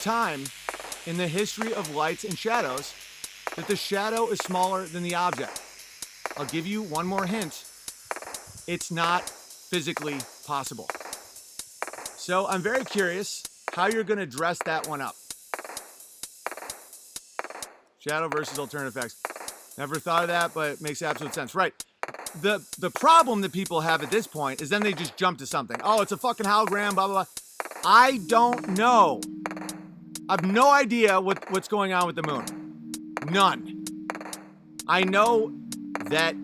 time in the history of lights and shadows that the shadow is smaller than the object. I'll give you one more hint. It's not physically possible. So I'm very curious how you're going to dress that one up. Shadow versus alternative effects. Never thought of that, but it makes absolute sense. Right. The problem that people have at this point is then they just jump to something. Oh, it's a fucking hologram, blah, blah, blah. I don't know. I have no idea what's going on with the moon. None. I know that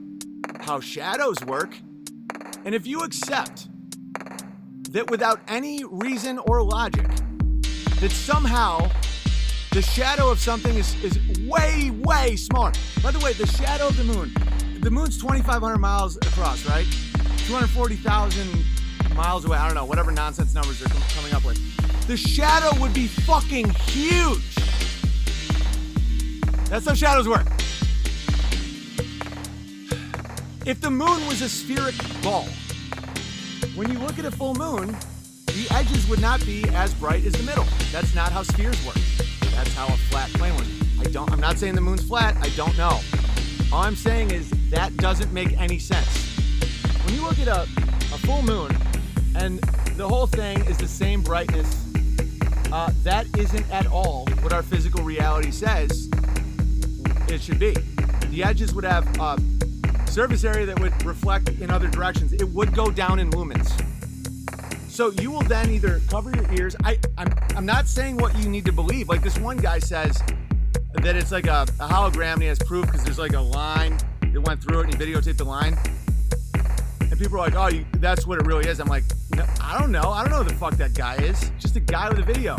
how shadows work, and if you accept that without any reason or logic, that somehow the shadow of something is way, way smaller. By the way, the shadow of the moon's 2,500 miles across, right? 240,000 miles away. I don't know, whatever nonsense numbers they're coming up with. The shadow would be fucking huge. That's how shadows work. If the moon was a spheric ball, when you look at a full moon, the edges would not be as bright as the middle. That's not how spheres work. That's how a flat plane works. I'm not saying the moon's flat. I don't know. All I'm saying is that doesn't make any sense. When you look at a full moon and the whole thing is the same brightness, that isn't at all what our physical reality says it should be. The edges would have surface area that would reflect in other directions. It would go down in lumens. So you will then either cover your ears. I'm not saying what you need to believe. Like this one guy says that it's like a hologram and he has proof because there's like a line that went through it and he videotaped the line. And people are like, oh, that's what it really is. I'm like, no, I don't know. I don't know who the fuck that guy is. Just a guy with a video.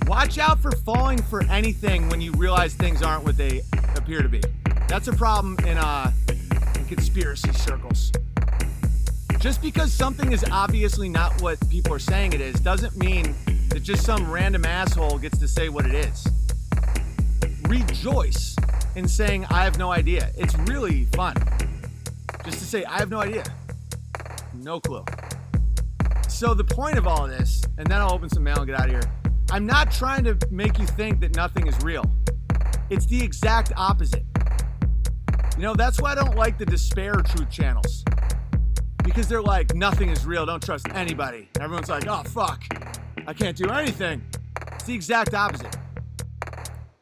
Watch out for falling for anything when you realize things aren't what they appear to be. That's a problem in conspiracy circles. Just because something is obviously not what people are saying it is doesn't mean that just some random asshole gets to say what it is. Rejoice in saying, I have no idea. It's really fun. Just to say, I have no idea. No clue. So the point of all of this, and then I'll open some mail and get out of here. I'm not trying to make you think that nothing is real. It's the exact opposite. You know, that's why I don't like the despair truth channels. Because they're like, nothing is real, don't trust anybody. And everyone's like, oh fuck, I can't do anything. It's the exact opposite.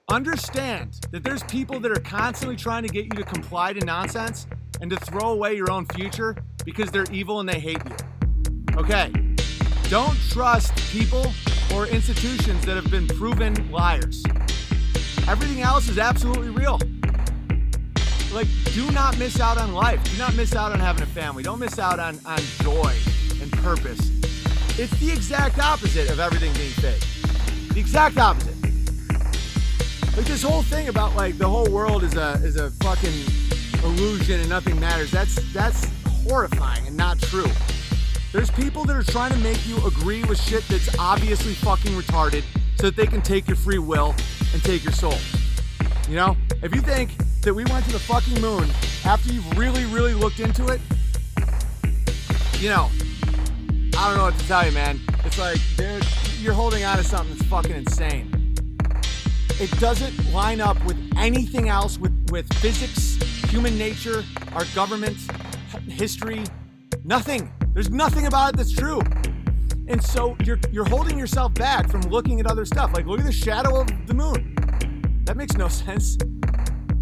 Understand that there's people that are constantly trying to get you to comply to nonsense and to throw away your own future because they're evil and they hate you. Okay, don't trust people or institutions that have been proven liars. Everything else is absolutely real. Like, do not miss out on life. Do not miss out on having a family. Don't miss out on joy and purpose. It's the exact opposite of everything being fake. The exact opposite. Like this whole thing about like the whole world is a fucking illusion and nothing matters. That's horrifying and not true. There's people that are trying to make you agree with shit that's obviously fucking retarded so that they can take your free will and take your soul. You know? If you think that we went to the fucking moon after you've really, really looked into it, you know, I don't know what to tell you, man. It's like, dude, you're holding on to something that's fucking insane. It doesn't line up with anything else, with physics, human nature, our government, history, nothing. There's nothing about it that's true. And so you're holding yourself back from looking at other stuff. Like, look at the shadow of the moon. That makes no sense.